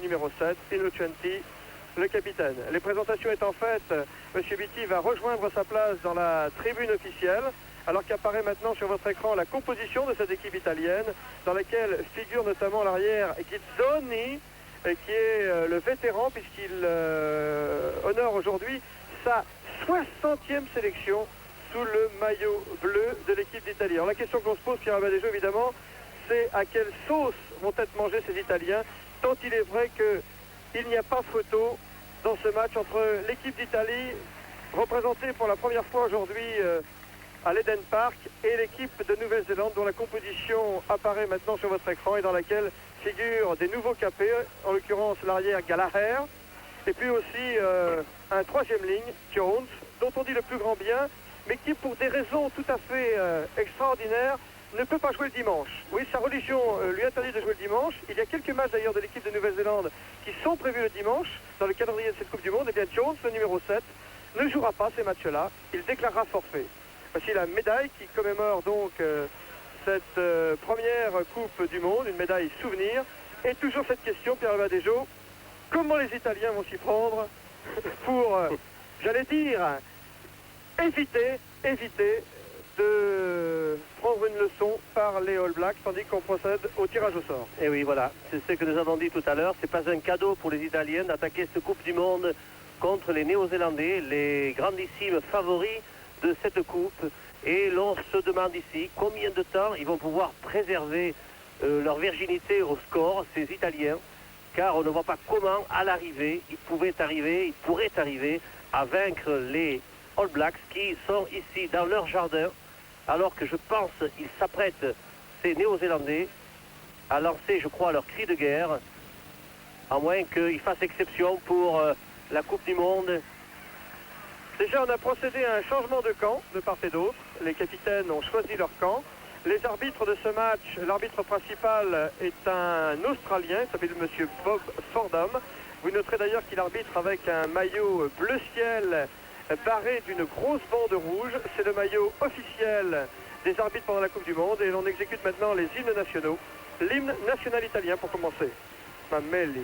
numéro 7, Innocenti, le capitaine. Les présentations étant faites, M. Beatty va rejoindre sa place dans la tribune officielle, alors qu'apparaît maintenant sur votre écran la composition de cette équipe italienne, dans laquelle figure notamment l'arrière Ghizzoni, qui est le vétéran, puisqu'il honore aujourd'hui sa 60e sélection sous le maillot bleu de l'équipe d'Italie. Alors la question qu'on se pose, Pierre Abadejo, évidemment, c'est à quelle sauce vont être mangés ces Italiens, tant il est vrai qu'il n'y a pas photo dans ce match entre l'équipe d'Italie, représentée pour la première fois aujourd'hui à l'Eden Park, et l'équipe de Nouvelle-Zélande, dont la composition apparaît maintenant sur votre écran et dans laquelle figurent des nouveaux capés, en l'occurrence l'arrière Gallagher, et puis aussi un troisième ligne, Jones, dont on dit le plus grand bien, mais qui, pour des raisons tout à fait extraordinaires, ne peut pas jouer le dimanche. Oui, sa religion lui interdit de jouer le dimanche. Il y a quelques matchs d'ailleurs de l'équipe de Nouvelle-Zélande qui sont prévus le dimanche dans le calendrier de cette Coupe du Monde. Et bien Jones, le numéro 7, ne jouera pas ces matchs-là. Il déclarera forfait. Voici la médaille qui commémore donc cette première Coupe du Monde, une médaille souvenir. Et toujours cette question, Pierre Abadejo, comment les Italiens vont s'y prendre pour, j'allais dire, éviter de prendre une leçon par les All Blacks, tandis qu'on procède au tirage au sort. Et oui, voilà, c'est ce que nous avons dit tout à l'heure. C'est pas un cadeau pour les Italiens d'attaquer cette Coupe du Monde contre les Néo-Zélandais, les grandissimes favoris de cette Coupe. Et l'on se demande ici combien de temps ils vont pouvoir préserver leur virginité au score, ces Italiens, car on ne voit pas comment, à l'arrivée, ils pourraient arriver à vaincre les All Blacks qui sont ici dans leur jardin, alors que je pense qu'ils s'apprêtent, ces Néo-Zélandais, à lancer, je crois, leur cri de guerre, à moins qu'ils fassent exception pour la Coupe du Monde. Déjà, on a procédé à un changement de camp de part et d'autre. Les capitaines ont choisi leur camp. Les arbitres de ce match, l'arbitre principal est un Australien, il s'appelle M. Bob Fordham. Vous noterez d'ailleurs qu'il arbitre avec un maillot bleu ciel barré d'une grosse bande rouge. C'est le maillot officiel des arbitres pendant la Coupe du Monde. Et l'on exécute maintenant les hymnes nationaux. L'hymne national italien pour commencer. Mameli.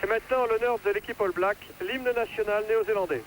Et maintenant, l'honneur de l'équipe All Black, l'hymne national néo-zélandais.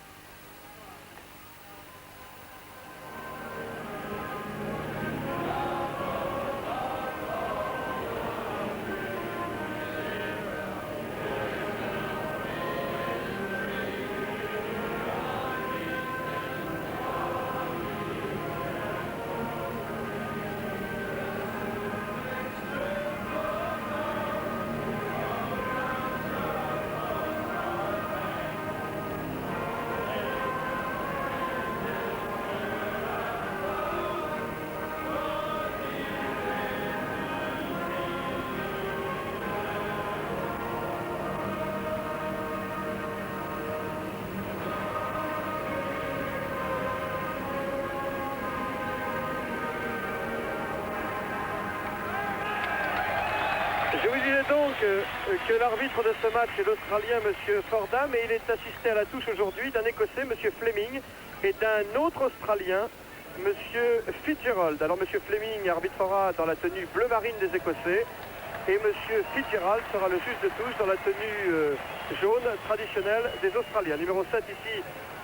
Je vous disais donc que l'arbitre de ce match est l'Australien M. Fordham, et il est assisté à la touche aujourd'hui d'un Écossais, M. Fleming, et d'un autre Australien, M. Fitzgerald. Alors M. Fleming arbitrera dans la tenue bleu marine des Écossais, et M. Fitzgerald sera le juge de touche dans la tenue jaune traditionnelle des Australiens. Numéro 7 ici,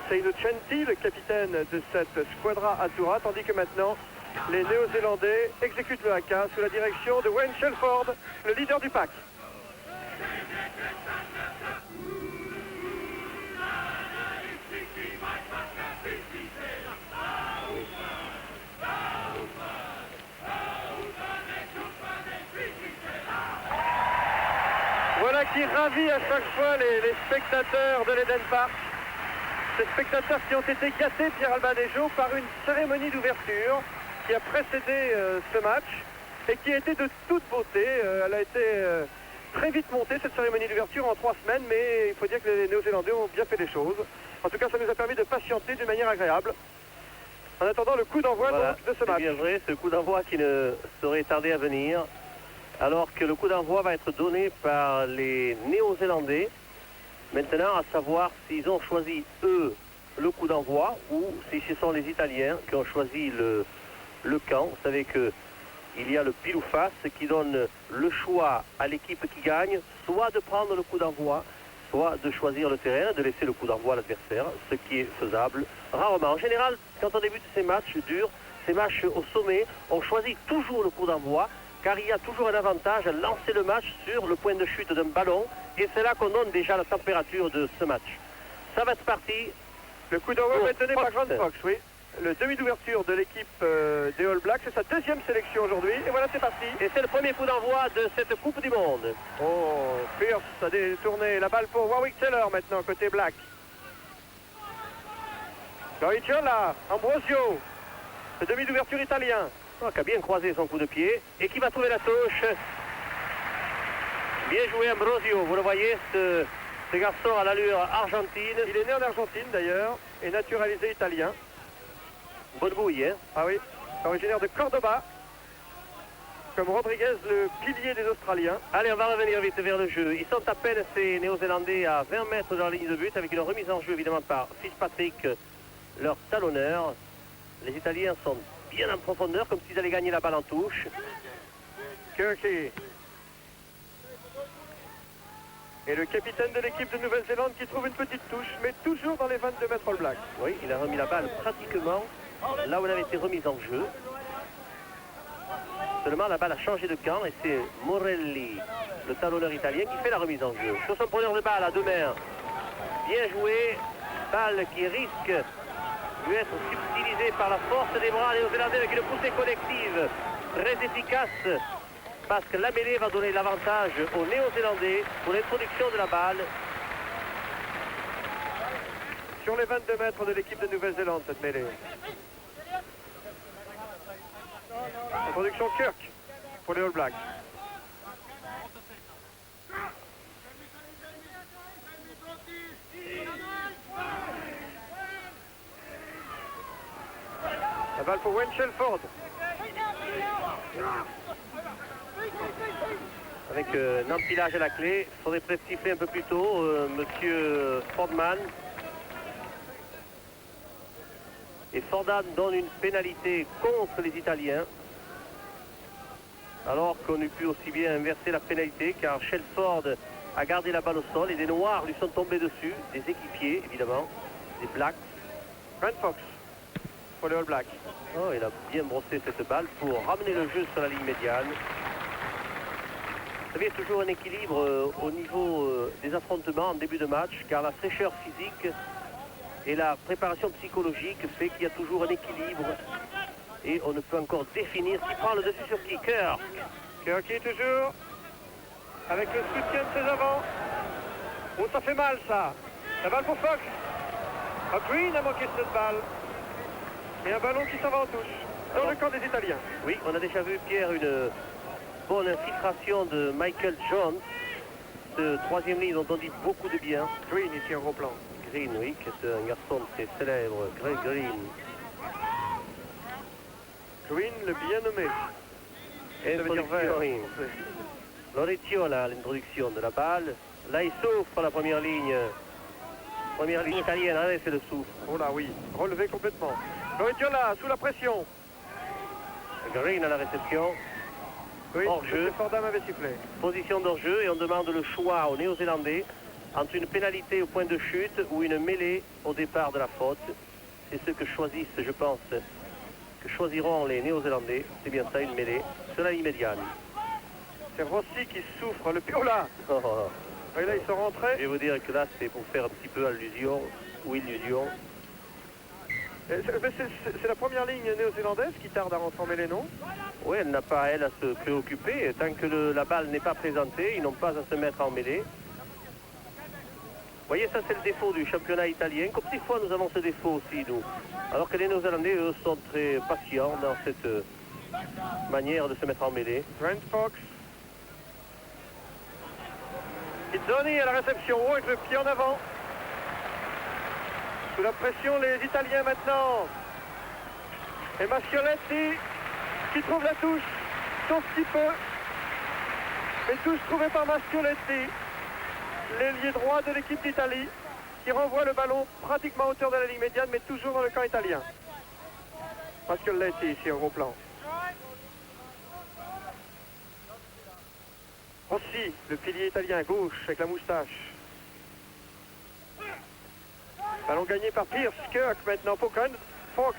c'est Innocenti, le capitaine de cette Squadra Azzurra, tandis que maintenant les Néo-Zélandais exécutent le haka sous la direction de Wayne Shelford, le leader du pack. Voilà qui ravit à chaque fois les spectateurs de l'Eden Park. Ces spectateurs qui ont été gâtés, Pierre Abadejo, par une cérémonie d'ouverture qui a précédé ce match et qui a été de toute beauté. Elle a été très vite monté cette cérémonie d'ouverture en 3 semaines, mais il faut dire que les Néo-Zélandais ont bien fait les choses. En tout cas, ça nous a permis de patienter d'une manière agréable. En attendant le coup d'envoi Voilà, donc, de ce match. c'est bien vrai, ce coup d'envoi qui ne saurait tarder à venir, alors que le coup d'envoi va être donné par les Néo-Zélandais. Maintenant, à savoir s'ils ont choisi, eux, le coup d'envoi ou si ce sont les Italiens qui ont choisi le camp. Vous savez qu'il y a le pile ou face qui donne le choix à l'équipe qui gagne, soit de prendre le coup d'envoi, soit de choisir le terrain, de laisser le coup d'envoi à l'adversaire, ce qui est faisable rarement. En général, quand on débute ces matchs durs, ces matchs au sommet, on choisit toujours le coup d'envoi, car il y a toujours un avantage à lancer le match sur le point de chute d'un ballon, et c'est là qu'on donne déjà la température de ce match. Ça va être parti. Le coup d'envoi va être donné par Grant Fox. Fox, oui. Le demi d'ouverture de l'équipe des All Blacks, c'est sa deuxième sélection aujourd'hui, et voilà, c'est parti. Et c'est le premier coup d'envoi de cette Coupe du Monde. Oh, Pierce a détourné la balle pour Warwick Taylor maintenant, côté Black. Gariciola, Ambrosio, le demi d'ouverture italien. Oh, qui a bien croisé son coup de pied et qui va trouver la touche. Bien joué Ambrosio, vous le voyez, ce garçon à l'allure argentine. Il est né en Argentine d'ailleurs, et naturalisé italien. Bonne bouille, hein? Ah oui, originaire de Cordoba, comme Rodriguez, le pilier des Australiens. Allez, on va revenir vite vers le jeu. Ils sont à peine, ces Néo-Zélandais, à 20 mètres de la ligne de but, avec une remise en jeu évidemment par Fitzpatrick, leur talonneur. Les Italiens sont bien en profondeur, comme s'ils allaient gagner la balle en touche. Kirky. Et le capitaine de l'équipe de Nouvelle-Zélande qui trouve une petite touche, mais toujours dans les 22 mètres All Blacks. Oui, il a remis la balle pratiquement là où elle avait été remise en jeu. Seulement, la balle a changé de camp et c'est Morelli, le talonneur italien, qui fait la remise en jeu. Sur son preneur de balle à deux mains, bien joué. Balle qui risque de être subtilisée par la force des bras néo-zélandais avec une poussée collective très efficace, parce que la mêlée va donner l'avantage aux Néo-Zélandais pour l'introduction de la balle. Sur les 22 mètres de l'équipe de Nouvelle-Zélande, cette mêlée. Introduction Kirk pour les All Blacks. La balle pour Wayne Shelford. Avec un empilage à la clé, il faudrait peut-être siffler un peu plus tôt, monsieur Fordman. Et Fordman donne une pénalité contre les Italiens. Alors qu'on eût pu aussi bien inverser la pénalité, car Shelford a gardé la balle au sol et des Noirs lui sont tombés dessus, des équipiers évidemment, des Blacks. Grant Fox pour les All Blacks. Oh, il a bien brossé cette balle pour ramener le jeu sur la ligne médiane. Vous savez, il y a toujours un équilibre au niveau des affrontements en début de match, car la fraîcheur physique et la préparation psychologique fait qu'il y a toujours un équilibre. Et on ne peut encore définir qui prend le dessus sur qui. Kirk. Kirky toujours avec le soutien de ses avants. Oh, ça fait mal ça. La balle pour Fox. Ah, Green a manqué cette balle. Et un ballon qui s'en va en touche. Dans le camp des Italiens. Oui, on a déjà vu, Pierre, une bonne infiltration de Michael Jones. Ce troisième ligne dont on dit beaucoup de bien. Green ici en gros plan. Green, oui, qui est un garçon très célèbre. Greg Green. Green, le bien nommé. Ça veut dire vert. Lorecchiola à l'introduction de la balle. Là, il souffre la première ligne. Première ligne italienne, allez, c'est le souffle. Oh là oui, relevé complètement. Gariciola sous la pression. Green à la réception. Oui, hors-jeu. Fordham avait sifflé. Position d'hors-jeu et on demande le choix aux Néo-Zélandais entre une pénalité au point de chute ou une mêlée au départ de la faute. C'est ce que choisissent, je pense, que choisiront les Néo-Zélandais. C'est bien ça, une mêlée sur la ligne médiane. C'est Rossi qui souffre. Le oh là. Oh, oh, oh. Et là, ils sont rentrés. Je vais vous dire que là, c'est pour faire un petit peu allusion ou illusion. C'est la première ligne néo-zélandaise qui tarde à rentrer en mêlée, non? Oui, elle n'a pas, elle, à se préoccuper. Tant que la balle n'est pas présentée, ils n'ont pas à se mettre en mêlée. Vous voyez, ça, c'est le défaut du championnat italien. Comme des fois, nous avons ce défaut aussi, nous. Alors que les Néo-Zélandais, eux, sont très patients dans cette manière de se mettre en mêlée. Grant Fox. Pizzoni à la réception, haut avec le pied en avant. Sous la pression, les Italiens maintenant. Et Maschioletti qui trouve la touche, sauf petit peu. Mais touche trouvée par Maschioletti, l'ailier droit de l'équipe d'Italie, qui renvoie le ballon pratiquement à hauteur de la ligne médiane, mais toujours dans le camp italien. Maschioletti ici en gros plan. Rossi, le pilier italien gauche avec la moustache. Ballon gagné par Pierce, Kirk maintenant, Pocan, Fox.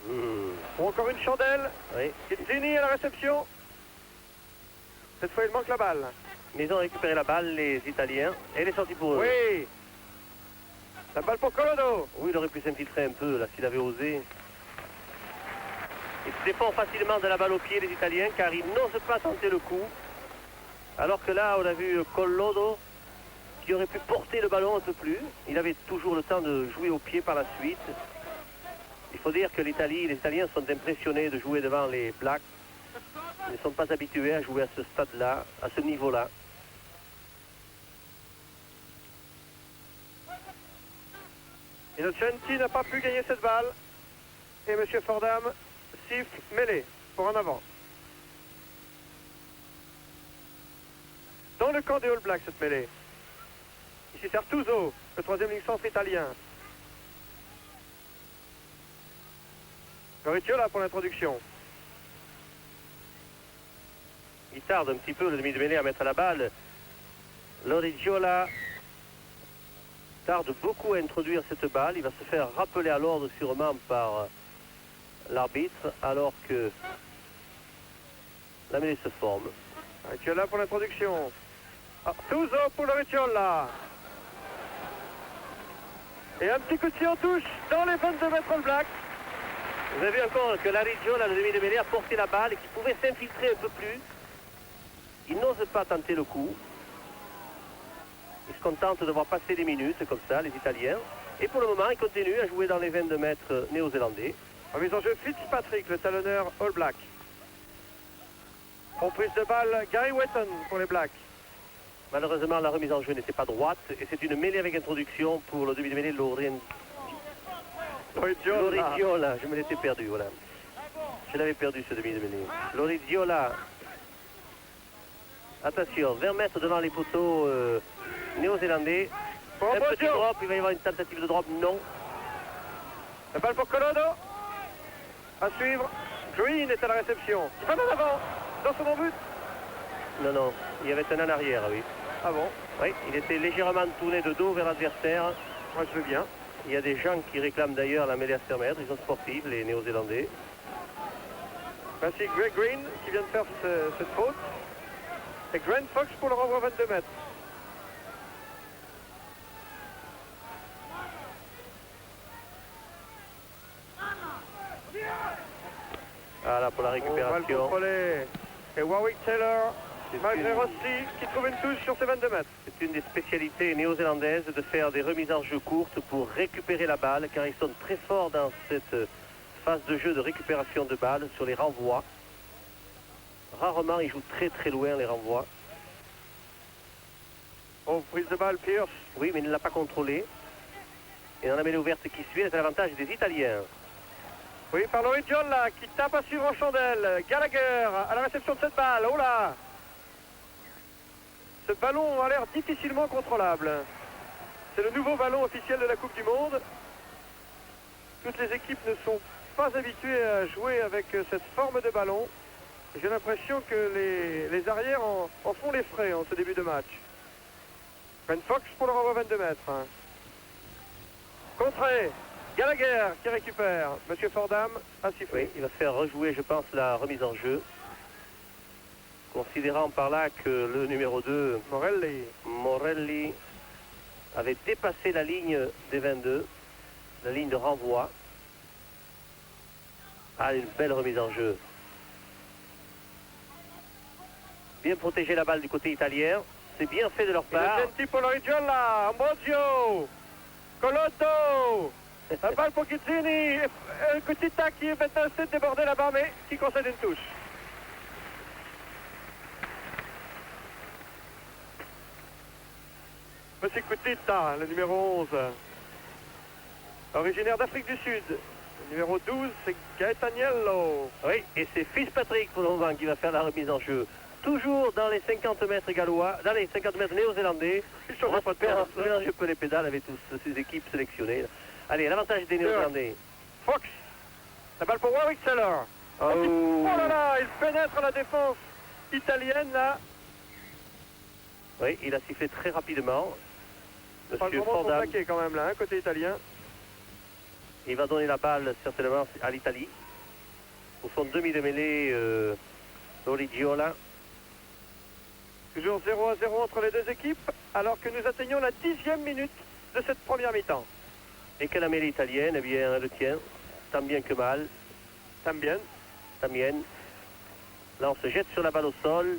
Ou encore une chandelle. Oui. Pizzini à la réception. Cette fois il manque la balle. Mais ils ont récupéré la balle, les Italiens, et elle est sortie pour eux. Oui. La balle pour Colodo. Oui, il aurait pu s'infiltrer un peu, là, s'il avait osé. Ils se défendent facilement de la balle au pied, les Italiens, car ils n'osent pas tenter le coup. Alors que là, on a vu Collodi qui aurait pu porter le ballon un peu plus. Il avait toujours le temps de jouer au pied par la suite. Il faut dire que les Italiens sont impressionnés de jouer devant les Blacks. Ils ne sont pas habitués à jouer à ce stade-là, à ce niveau-là. Innocenti n'a pas pu gagner cette balle. Et M. Fordham siffle mêlée pour en avant. Dans le camp des All Blacks, cette mêlée. Ici c'est Artuso, le troisième ligne centre italien. Loriciola pour l'introduction. Il tarde un petit peu le demi de mêlée à mettre la balle. Loriciola tarde beaucoup à introduire cette balle. Il va se faire rappeler à l'ordre sûrement par l'arbitre alors que la mêlée se forme. Loriciola pour l'introduction. Artuso pour Loriciola. Et un petit coup de pied en touche dans les 22 mètres All Blacks. Vous avez vu encore que Loriciola, le demi de mêlée, a porté la balle et qui pouvait s'infiltrer un peu plus. Il n'ose pas tenter le coup. Ils se contentent de voir passer des minutes comme ça, les Italiens. Et pour le moment, ils continuent à jouer dans les 22 mètres néo-zélandais. Remise en jeu Fitzpatrick, le talonneur All Black. En prise de balle, Gary Wetton pour les Blacks. Malheureusement, la remise en jeu n'était pas droite. Et c'est une mêlée avec introduction pour le demi de mêlée Loriciola. Je me l'étais perdu, voilà. Je l'avais perdu ce demi de mêlée. Loriciola. Attention, 20 mètres devant les poteaux néo-zélandais. Un petit drop, il va y avoir une tentative de drop, non. La balle pour Colodo. À suivre. Green est à la réception. Il va en avant. Dans son but. Non, il y avait un en arrière, oui. Ah bon? Oui, il était légèrement tourné de dos vers l'adversaire. Moi je veux bien. Il y a des gens qui réclament d'ailleurs la mêlée à 5 mètres. Ils sont sportifs, les néo-zélandais. Voici Greg Green qui vient de faire cette faute. Et Grant Fox pour le renvoi 22 mètres. Voilà pour la récupération. Et Warwick Taylor, malgré Rossi, qui trouve une touche sur ses 22 mètres. C'est une des spécialités néo-zélandaises de faire des remises en jeu courtes pour récupérer la balle, car ils sont très forts dans cette phase de jeu de récupération de balles sur les renvois. Rarement, ils jouent très loin les renvois. Oh, prise de balle, Pierce. Oui, mais il ne l'a pas contrôlé. Et dans la mêlée ouverte qui suit, c'est l'avantage des Italiens. Oui, par Loriciola qui tape à suivre en chandelle. Gallagher à la réception de cette balle. Oh là! Ce ballon a l'air difficilement contrôlable. C'est le nouveau ballon officiel de la Coupe du Monde. Toutes les équipes ne sont pas habituées à jouer avec cette forme de ballon. J'ai l'impression que les arrières en font les frais en ce début de match. Ben Fox pour le renvoi 22 mètres. Contré. Gallagher qui récupère. Monsieur Fordham a sifflé. Oui, il va faire rejouer, je pense, la remise en jeu. Considérant par là que le numéro 2, Morelli, avait dépassé la ligne des 22, la ligne de renvoi. Ah, une belle remise en jeu. Bien protéger la balle du côté italien. C'est bien fait de leur part. Innocenti pour Loriciola, Ambrosio, Colodo, la balle pour Pizzini, un petit tac qui est maintenant essaie de déborder là-bas, mais qui concède une touche. Monsieur Koutita, le numéro 11. Originaire d'Afrique du Sud. Le numéro 12, c'est Gaetaniello. Oui, et c'est Fitzpatrick pour le moment qui va faire la remise en jeu. Toujours dans les 50 mètres gallois, dans les 50 mètres néo-zélandais. On va pas de perdre. mélanger un peu les pédales avec toutes ces équipes sélectionnées. Allez, l'avantage des néo-zélandais. Fox. La balle pour Warwick Seller. Oh là là, il pénètre la défense italienne là. Oui, il a sifflé très rapidement. Pas le Monsieur moment Fordham, paquet quand même là, côté italien. il va donner la balle certainement à l'Italie. Pour son demi de mêlée, Origiola. Toujours 0-0 entre les deux équipes, alors que nous atteignons la 10e minute de cette première mi-temps. Et que la mêlée italienne, eh bien, elle le tient, tant bien que mal. Tambien. Tamien. Là, on se jette sur la balle au sol.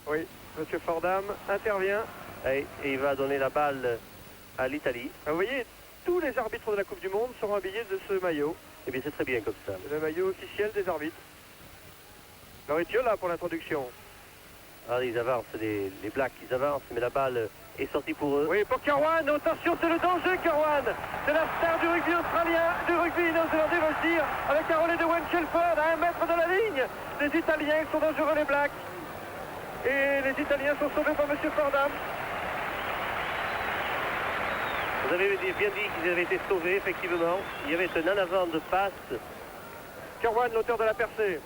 Oui, Monsieur Fordham intervient. Et il va donner la balle à l'Italie. Vous voyez, tous les arbitres de la Coupe du Monde seront habillés de ce maillot. Eh bien, c'est très bien comme ça. C'est le maillot officiel des arbitres. Lauritio là pour l'introduction. Ah, ils avancent, les Blacks, ils avancent, mais la balle est sortie pour eux. Oui, pour Kerwan, attention, c'est le danger, Kerwan. C'est la star du rugby australien, du rugby néo-zélandais, va-je dire, avec un relais de Wayne Shelford à 1 mètre de la ligne. Les Italiens sont dangereux, les Blacks. Et les Italiens sont sauvés par Monsieur Fordham. Vous avez bien dit qu'ils avaient été sauvés, effectivement. Il y avait un en avant de passe. Kerwan, l'auteur de la percée.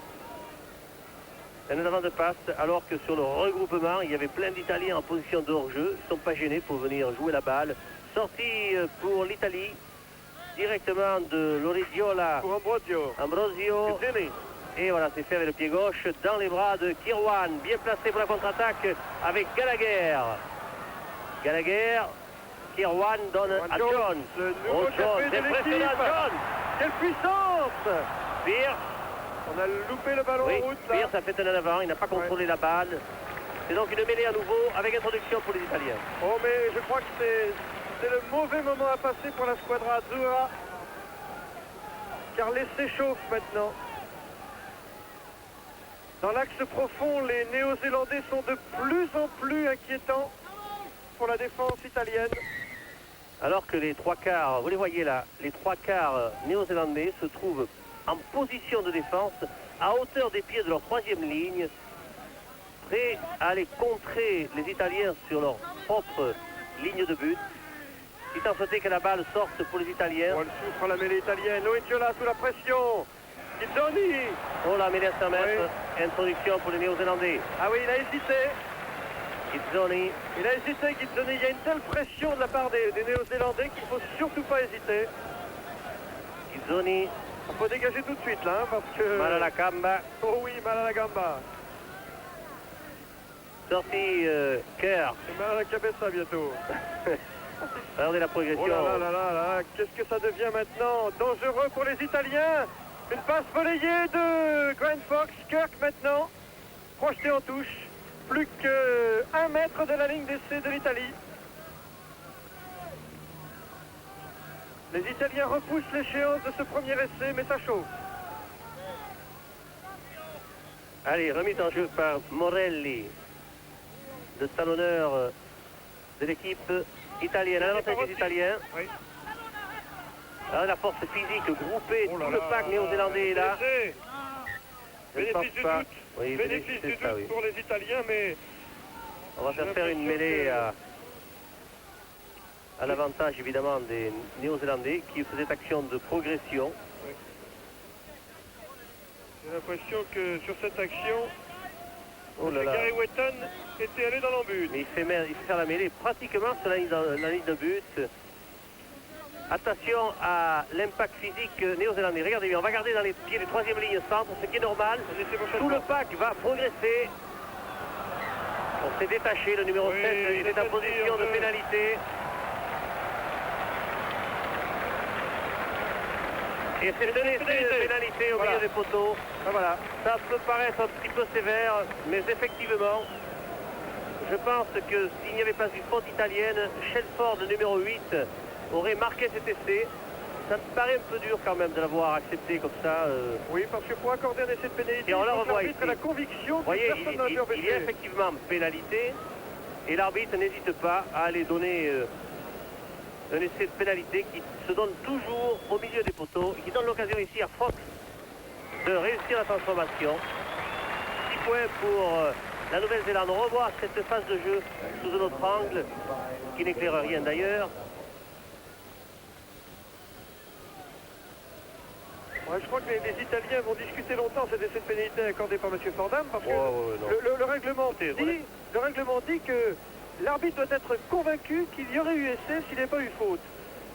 Un en avant de passe, alors que sur le regroupement, il y avait plein d'Italiens en position de hors-jeu. Ils ne sont pas gênés pour venir jouer la balle. Sortie pour l'Italie, directement de Lorigiola. Pour Ambrosio. Ambrosio. Et voilà, c'est fait avec le pied gauche dans les bras de Kirwan. Bien placé pour la contre-attaque avec Gallagher. Gallagher, Kirwan donne à Jones. Le nouveau chef de l'équipe. Jones. Quelle puissance! Pierre. On a loupé le ballon Oui, en route là. Pierre, ça fait un en avant, il n'a pas contrôlé la balle. C'est donc une mêlée à nouveau avec introduction pour les Italiens. Oh mais je crois que c'est le mauvais moment à passer pour la squadra Azzurra. Car les s'échauffe maintenant. Dans l'axe profond, les Néo-Zélandais sont de plus en plus inquiétants pour la défense italienne. Alors que les trois quarts, vous les voyez là, les trois quarts néo-zélandais se trouvent en position de défense à hauteur des pieds de leur troisième ligne, prêts à aller contrer les Italiens sur leur propre ligne de but. Il s'en souhaitait que la balle sorte pour les Italiens. Oh, elle souffre la mêlée italienne. Loïtiola sous la pression. Gizzoni. Oh la mêlée à 100 mètres, introduction pour les Néo-Zélandais. Ah oui, il a hésité. Gizzoni. Il a hésité, Gizzoni. Il y a une telle pression de la part des Néo-Zélandais qu'il ne faut surtout pas hésiter. Gizzoni. Il faut dégager tout de suite là, parce que... Mal à la gamba. Oh oui, mal à la gamba. Sortie Kerr. C'est mal à la cabeza bientôt. Regardez la progression. Oh là là là là là, qu'est-ce que ça devient maintenant? Dangereux pour les Italiens. Une passe relayée de Grant Fox. Kirk maintenant, projeté en touche. Plus que 1 mètre de la ligne d'essai de l'Italie. Les Italiens repoussent l'échéance de ce premier essai, mais ça chauffe. Allez, remise en jeu par Morelli, le talonneur de l'équipe italienne. L'avantage des Italiens. Oui. Alors, la force physique groupée, Oh là tout le là, pack néo-zélandais est là. Je ne pense Bénéfice du pas. doute. Oui, Bénéfice du ça, doute oui. pour les Italiens, mais On va j'ai faire une l'impression mêlée que- à l'avantage évidemment des néo-zélandais qui faisaient action de progression. j'ai l'impression que sur cette action, Oh là là. Gary Wetton était allé dans l'embut. Mais il fait faire la mêlée pratiquement sur la ligne de but. Attention à l'impact physique néo-zélandais. Regardez bien, on va garder dans les pieds du troisième ligne centre, ce qui est normal. Tout le pack va progresser. On s'est détaché, le numéro Oui, 7, il il est est en à position dire de de- pénalité. Et c'est un essai de pénalité au Voilà. milieu des poteaux. Ah, voilà. Ça peut paraître un petit peu sévère, mais effectivement, je pense que s'il n'y avait pas eu faute italienne, Shelford, le numéro 8, aurait marqué cet essai. Ça me paraît un peu dur quand même de l'avoir accepté comme ça. Oui, parce que pour accorder un essai de pénalité, Et on il le faut que revoit l'arbitre ici. ait la conviction Vous que voyez, personne n'a pu il y a empêcher. effectivement pénalité. Et l'arbitre n'hésite pas à aller donner un essai de pénalité qui se donne toujours au milieu des poteaux et qui donne l'occasion ici à Fox de réussir la transformation. 6 points pour la Nouvelle-Zélande. On revoit cette phase de jeu sous un autre angle qui n'éclaire rien d'ailleurs. Ouais, je crois que les Italiens vont discuter longtemps cet essai de pénalité accordé par M. Fordham parce que le règlement dit que l'arbitre doit être convaincu qu'il y aurait eu essai s'il n'y avait pas eu faute.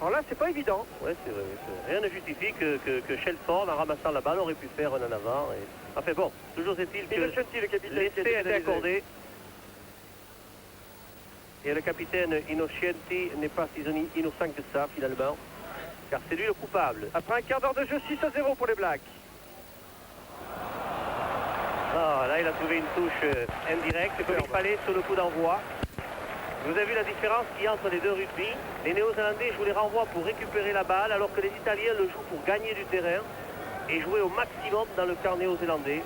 Alors là, c'est pas évident. Oui, c'est vrai. Rien ne justifie que Shelford, en ramassant la balle, aurait pu faire un en avant. Et... Enfin bon, toujours est-il que l'essai a été accordé. Et le capitaine Innocenti n'est pas si innocent que ça, finalement. Car c'est lui le coupable. Après un quart d'heure de jeu, 6-0 pour les Blacks. Ah, là, il a trouvé une touche indirecte, comme il fallait sur le coup d'envoi. Vous avez vu la différence qu'il y a entre les deux rugby. Les Néo-Zélandais jouent les renvois pour récupérer la balle, alors que les Italiens le jouent pour gagner du terrain et jouer au maximum dans le camp néo-zélandais.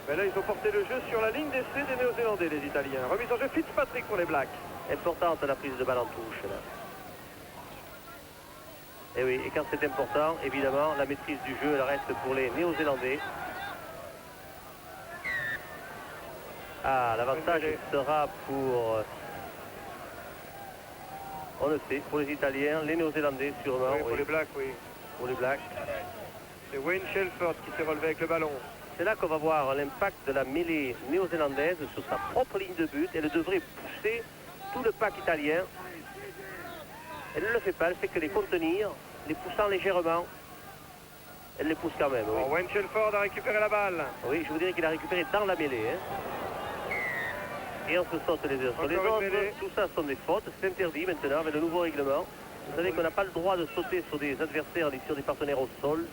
Mais là, ils ont porté le jeu sur la ligne d'essai des Néo-Zélandais, les Italiens. Remise en jeu Fitzpatrick pour les Blacks. Importante la prise de balle en touche, là. Et oui, et quand c'est important, évidemment, la maîtrise du jeu, elle reste pour les Néo-Zélandais. Ah, l'avantage sera pour... on le sait, pour les Italiens, les Néo-Zélandais sûrement. Oui, pour les Blacks, oui. Pour les Blacks. C'est Wayne Shelford qui s'est relevé avec le ballon. C'est là qu'on va voir l'impact de la mêlée néo-zélandaise sur sa propre ligne de but. Elle devrait pousser tout le pack italien. Elle ne le fait pas, elle fait que les contenir, les poussant légèrement. Elle les pousse quand même, oui. Oh, Wayne Shelford a récupéré la balle. Oui, je vous dirais qu'il a récupéré dans la mêlée. Hein. Et on se saute les uns sur les autres. Tout ça sont des fautes. C'est interdit maintenant avec le nouveau règlement. Vous savez qu'on n'a pas le droit de sauter sur des adversaires ni sur des partenaires au sol.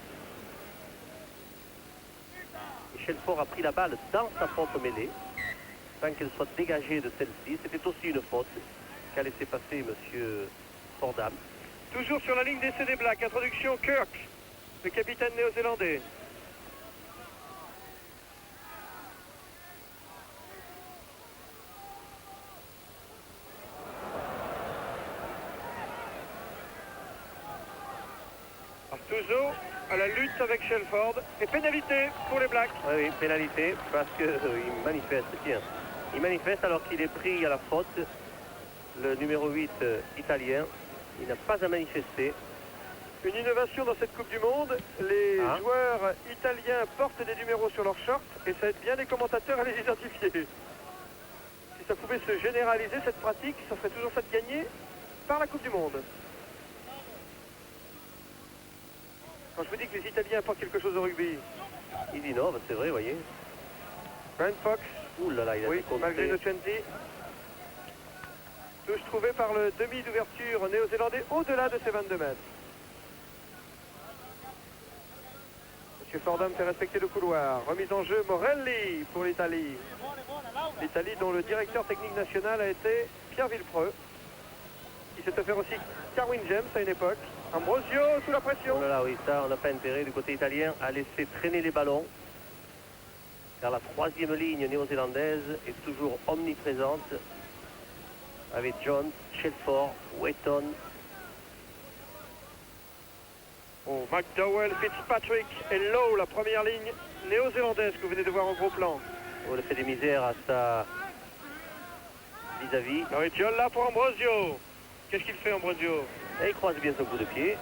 Shelford a pris la balle dans sa propre mêlée, sans qu'elle soit dégagée de celle-ci. C'était aussi une faute qu'a laissé passer M. Fordham. Toujours sur la ligne d'essai des Blacks, introduction Kirk, le capitaine néo-zélandais. Artuso à la lutte avec Shelford et pénalité pour les Blacks. Oui, pénalité parce qu'il manifeste, tiens. Il manifeste alors qu'il est pris à la faute. Le numéro 8 italien, il n'a pas à manifester. Une innovation dans cette Coupe du Monde, les joueurs italiens portent des numéros sur leur short et ça aide bien les commentateurs à les identifier. Si ça pouvait se généraliser cette pratique, ça serait toujours fait gagner par la Coupe du Monde. Quand je vous dis que les Italiens apportent quelque chose au rugby. Il dit non, c'est vrai, vous voyez. Ryan Fox. Ouh là là, il a oui, malgré Innocenti. Touche trouvée par le demi d'ouverture néo-zélandais au-delà de ses 22 mètres. M. Fordham fait respecter le couloir. Remise en jeu Morelli pour l'Italie. L'Italie dont le directeur technique national a été Pierre Villepreux. Qui s'est offert aussi Carwin James à une époque. Ambrosio sous la pression. Oh là là, oui, ça, on n'a pas intérêt du côté italien à laisser traîner les ballons. Car la troisième ligne néo-zélandaise est toujours omniprésente. Avec Jones, Shelford, Wetton. Oh, McDowell, Fitzpatrick et Lowe, la première ligne néo-zélandaise que vous venez de voir en gros plan. On le fait des misères à sa vis-à-vis. Laurie là pour Ambrosio. Qu'est-ce qu'il fait, Ambrosio? Et il croise bien son coup de pied.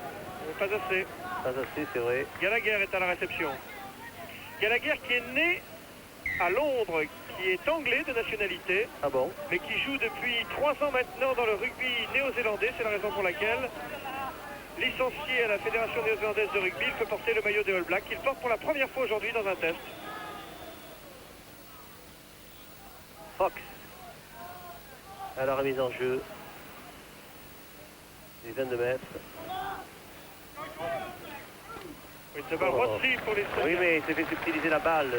Pas assez. Pas assez, c'est vrai. Gallagher est à la réception. Gallagher qui est né à Londres, qui est anglais de nationalité. Ah bon? Mais qui joue depuis 3 ans maintenant dans le rugby néo-zélandais. C'est la raison pour laquelle, licencié à la Fédération néo-zélandaise de rugby, il peut porter le maillot des All Blacks qu'il porte pour la première fois aujourd'hui dans un test. Fox à la remise en jeu. Les 22 mètres. Oui, c'est balle Rossi pour les Italiens. Oui, mais il s'est fait subtiliser la balle,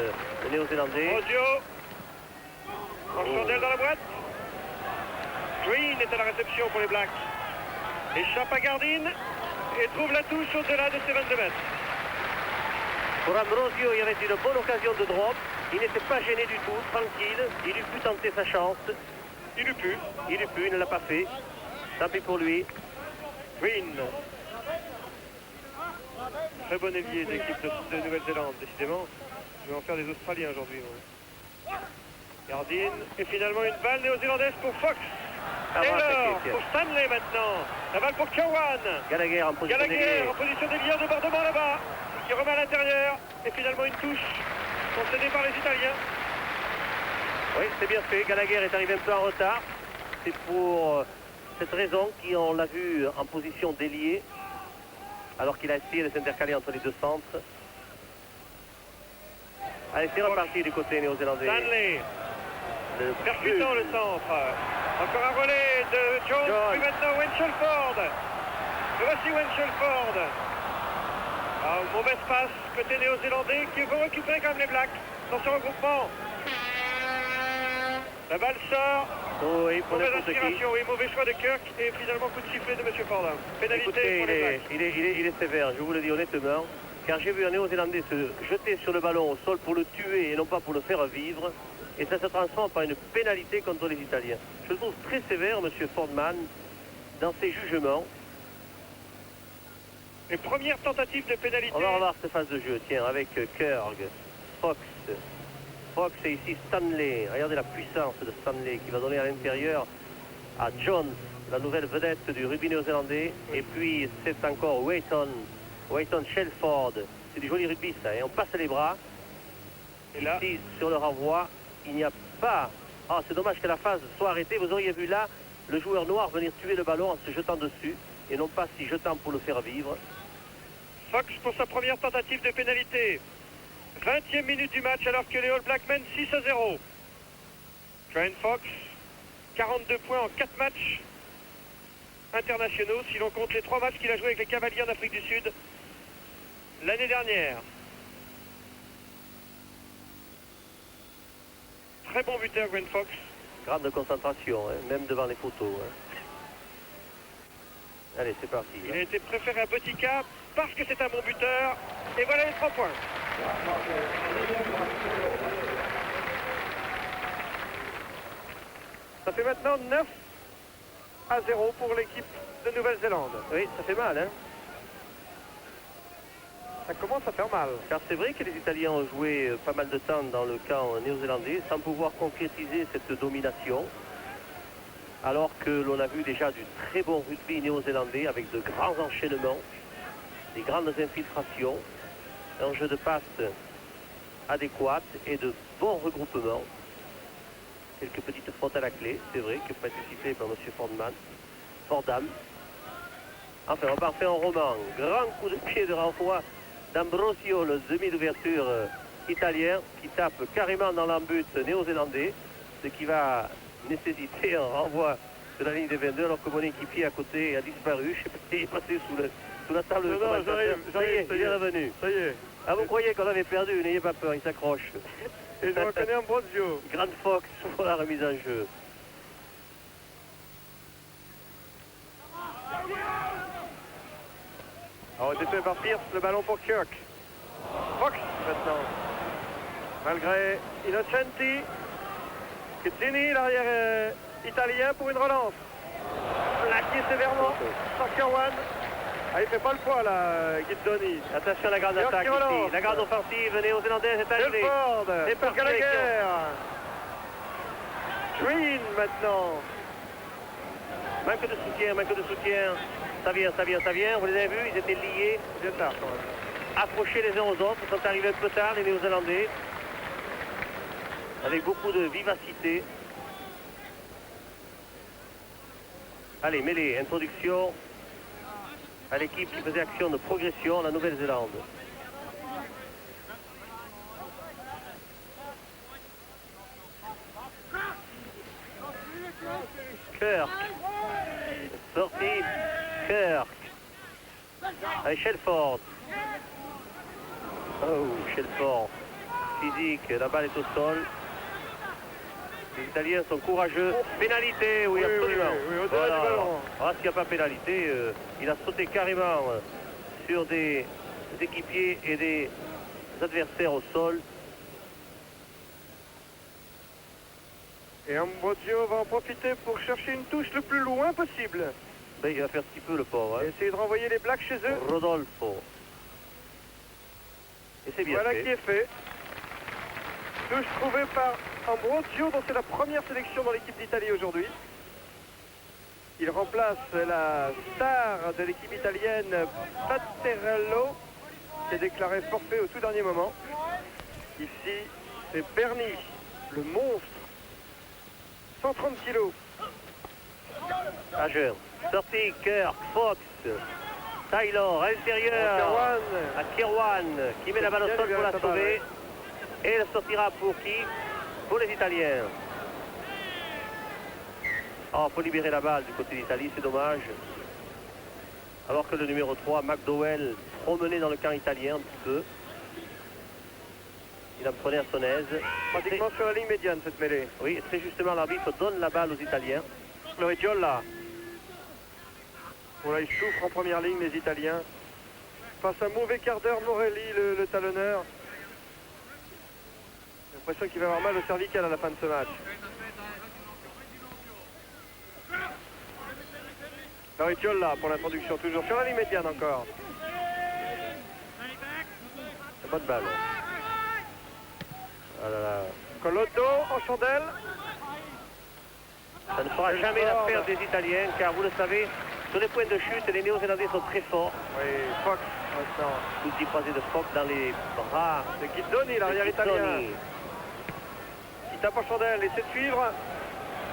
le néo-zélandais. Ambrosio. En chandelle dans la boîte. Green est à la réception pour les Blacks. Échappe à Gardine et trouve la touche au-delà de ses 22 mètres. Pour Ambrosio, il y avait une bonne occasion de drop. Il n'était pas gêné du tout, tranquille. Il eût pu tenter sa chance. Il eût pu. Il ne l'a pas fait. Tant pis pour lui. Green. Très bon ailier de l'équipe de Nouvelle-Zélande, décidément. Je vais en faire des Australiens aujourd'hui. Gardine. Et finalement une balle néo-zélandaise pour Fox. Taylor pour Stanley maintenant. La balle pour Cowan. Gallagher en position Gallagher en position d'ailier, débordement là-bas. Qui remet à l'intérieur. Et finalement une touche concédée par les Italiens. Oui, c'est bien fait. Gallagher est arrivé un peu en retard. C'est pour cette raison qu'on l'a vu en position d'ailier, alors qu'il a essayé de s'intercaler entre les deux centres. Allez, c'est reparti du côté néo-zélandais. Stanley. Percutant le centre. Encore un relais de Jones. Puis maintenant Winchell-Ford. Et voici Winchell-Ford. Mauvaise passe côté néo-zélandais qui veut récupérer quand même les Blacks dans ce regroupement. La balle sort. Oh, oui, pour mauvaise inspiration, oui, mauvais choix de Kirk et finalement coup de sifflet de M. Fordham. Pénalité. Écoutez, pour les Blacks. il est sévère, je vous le dis honnêtement, car j'ai vu un néo-zélandais se jeter sur le ballon au sol pour le tuer et non pas pour le faire vivre, et ça se transforme par une pénalité contre les Italiens. Je le trouve très sévère, M. Fordman, dans ses jugements. Et première tentative de pénalité. On va revoir cette phase de jeu, tiens, avec Kirk, Fox et ici Stanley. Regardez la puissance de Stanley qui va donner à l'intérieur à Jones, la nouvelle vedette du rugby néo-zélandais. Et puis c'est encore Wayton Shelford. C'est du joli rugby ça, et on passe les bras. Et là, ici, sur le renvoi, il n'y a pas... Ah, c'est dommage que la phase soit arrêtée. Vous auriez vu là le joueur noir venir tuer le ballon en se jetant dessus, et non pas s'y jetant pour le faire vivre. Fox pour sa première tentative de pénalité. 20e minute du match alors que les All Blacks mènent 6-0. Trent Fox, 42 points en 4 matchs internationaux, si l'on compte les 3 matchs qu'il a joué avec les Cavaliers en Afrique du Sud l'année dernière. Très bon buteur, Grant Fox. Grande concentration, hein, même devant les photos. Hein. Allez, c'est parti. Il a été préféré à Botica parce que c'est un bon buteur. Et voilà les 3 points. Ça fait maintenant 9-0 pour l'équipe de Nouvelle-Zélande. Oui, ça fait mal, hein. Ça commence à faire mal. Car c'est vrai que les Italiens ont joué pas mal de temps dans le camp néo-zélandais sans pouvoir concrétiser cette domination. Alors que l'on a vu déjà du très bon rugby néo-zélandais avec de grands enchaînements, des grandes infiltrations, un jeu de passe adéquat et de bons regroupements. Quelques petites fautes à la clé, c'est vrai, que peut être sifflé par M. Fordham. Enfin, on part faire un roman. Grand coup de pied de renvoi d'Ambrosio, le demi d'ouverture italien, qui tape carrément dans l'embut néo-zélandais, ce qui va nécessiter un renvoi de la ligne des 22, alors que mon équipier à côté a disparu. Je sais pas, il est passé sous la table de commentateur. Ça y est, il est revenu. Ça y est. Ah, vous croyez qu'on avait perdu? N'ayez pas peur, il s'accroche. Et je reconnais Ambrosio. Grant Fox pour la remise en jeu. Alors, détenu par Pierce, le ballon pour Kirk. Fox maintenant. Malgré Innocenti. Pizzini, l'arrière italien pour une relance. Plaqué sévèrement par Cowan. Ah, il fait pas le poids là, Guidoni. Attention à la grande attaque ici. La grande offensive néo-zélandaise est arrivée. Shelford. C'est pour parti. Gallagher. Green maintenant. Manque de soutien. Ça vient. Vous les avez vus, ils étaient liés. Bien tard quand même. Accrochés les uns aux autres. Ils sont arrivés un peu tard, les néo-zélandais. Avec beaucoup de vivacité. Allez, mêlée, introduction à l'équipe qui faisait action de progression, la Nouvelle-Zélande. Kirk. Sortie. Kirk. Allez, Shelford. Oh, Shelford. Physique, la balle est au sol. Les Italiens sont courageux. Pénalité, oui, absolument. Oui, au-delà du ballon. Ah, s'il n'y a pas pénalité, il a sauté carrément sur des équipiers et des adversaires au sol. Et Ambrosio va en profiter pour chercher une touche le plus loin possible. Ben, il va faire ce qu'il peut, le pauvre. Hein. Et essayer de renvoyer les Blacks chez eux. Rodolfo. Et c'est bien Voilà fait. qui est fait. Touche trouvée par Ambrosio, dont c'est la première sélection dans l'équipe d'Italie aujourd'hui. Il remplace la star de l'équipe italienne, Paterello, qui est déclaré forfait au tout dernier moment. Ici, c'est Berni, le monstre. 130 kilos. Ageur. Sortie, Kirk, Fox, Taylor, à l'intérieur. À Kirwan, qui met la balle au sol pour la sauver. Et elle sortira pour qui? Pour les Italiens. Oh, il faut libérer la balle du côté d'Italie, c'est dommage. Alors que le numéro 3, McDowell, promené dans le camp italien un petit peu. Il en prenait à son aise. Pratiquement sur la ligne médiane, cette mêlée. Oui, très justement, l'arbitre donne la balle aux Italiens. Florigiola. Voilà, ils souffrent en première ligne, les Italiens. Face à un mauvais quart d'heure, Morelli, le talonneur. J'ai l'impression qu'il va avoir mal au cervical à la fin de ce match. Florigiola pour l'introduction, toujours sur la ligne médiane encore. Bonne balle. Ah là là. Collotto en chandelle. Ça ne fera jamais l'affaire des Italiens, car vous le savez, sur les points de chute, les Néo-Zélandais sont très forts. Oui, Fox maintenant. L'outil croisé de Fox dans les bras de Guizzoni, l'arrière italien. Guizzoni. Il tape en chandelle, essaie de suivre.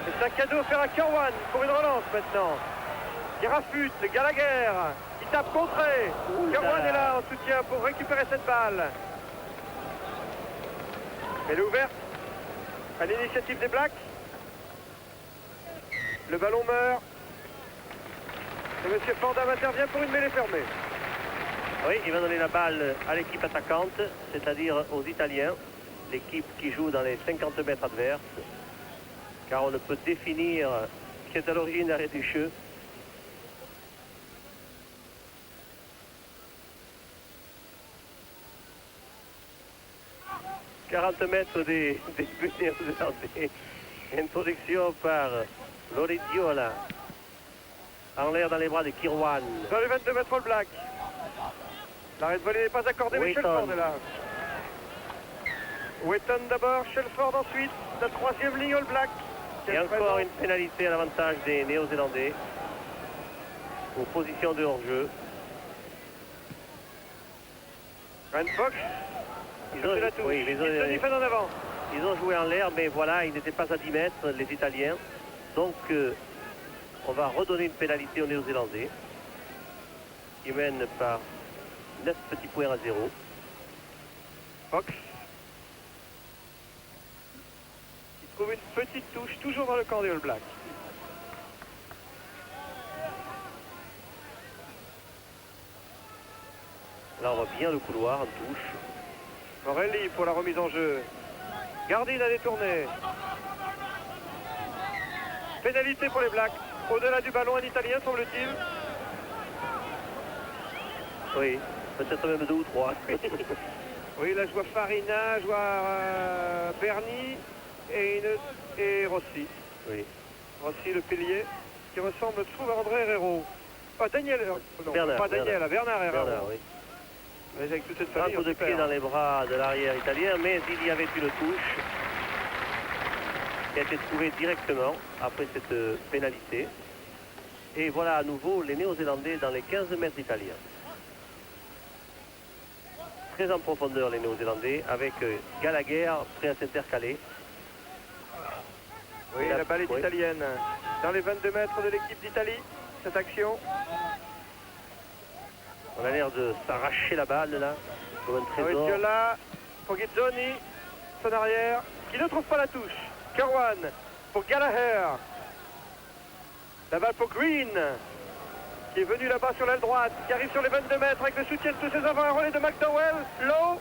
Et c'est un cadeau offert à Kirwan pour une relance maintenant. Il rafute, Gallagher. Il tape contré. Kirwan est là en soutien pour récupérer cette balle. Elle est ouverte à l'initiative des Blacks. Le ballon meurt. Et M. Fordham intervient pour une mêlée fermée. Oui, il va donner la balle à l'équipe attaquante, c'est-à-dire aux Italiens, l'équipe qui joue dans les 50 mètres adverses, car on ne peut définir qui est à l'origine de l'arrêt du jeu. « 40 mètres des buts néo-zélandais. Introduction par Lorenziola. En l'air dans les bras de Kirwan. Dans les 22 mètres le Black. L'arrêt de volée n'est pas accordé, mais Shelford est là. Wetton d'abord, Shelford ensuite. La troisième ligne All Black. Et encore une pénalité à l'avantage des Néo-Zélandais. Aux positions de hors-jeu. Ryan Fox. Ils ont, la touche. oui, en avant. Ils ont joué en l'air, mais voilà, ils n'étaient pas à 10 mètres, les Italiens. Donc, on va redonner une pénalité aux Néo-Zélandais, qui mènent par 9 petits points à 0. Fox. Il trouve une petite touche, toujours dans le camp des All Blacks. Là, on voit bien le couloir en touche. Morelli pour la remise en jeu. Gardine a détourné. Pénalité pour les Blacks. Au-delà du ballon, un Italien, semble-t-il. Oui, peut-être même 2 ou 3. Oui, là je vois Farina, je vois Berni et Rossi. Oui. Rossi, le pilier, qui ressemble, je trouve, à André Herrero. Ah, Daniel, non, Bernard, pas Daniel, à Bernard Herrero. Bernard, oui. Avec toute cette Un famille, coup de pied dans les bras de l'arrière italien, mais il y avait une touche qui a été trouvée directement après cette pénalité. Et voilà à nouveau les Néo-Zélandais dans les 15 mètres italiens. Très en profondeur les Néo-Zélandais avec Gallagher prêt à s'intercaler. Oui, la balle est italienne. Dans les 22 mètres de l'équipe d'Italie, cette action. On a l'air de s'arracher la balle là, comme un trésor. Là, pour Guizzoni, son arrière, qui ne trouve pas la touche. Kirwan pour Gallagher. La balle pour Green, qui est venu là-bas sur l'aile droite, qui arrive sur les 22 mètres avec le soutien de tous ses avants. Un relais de McDowell, Lowe,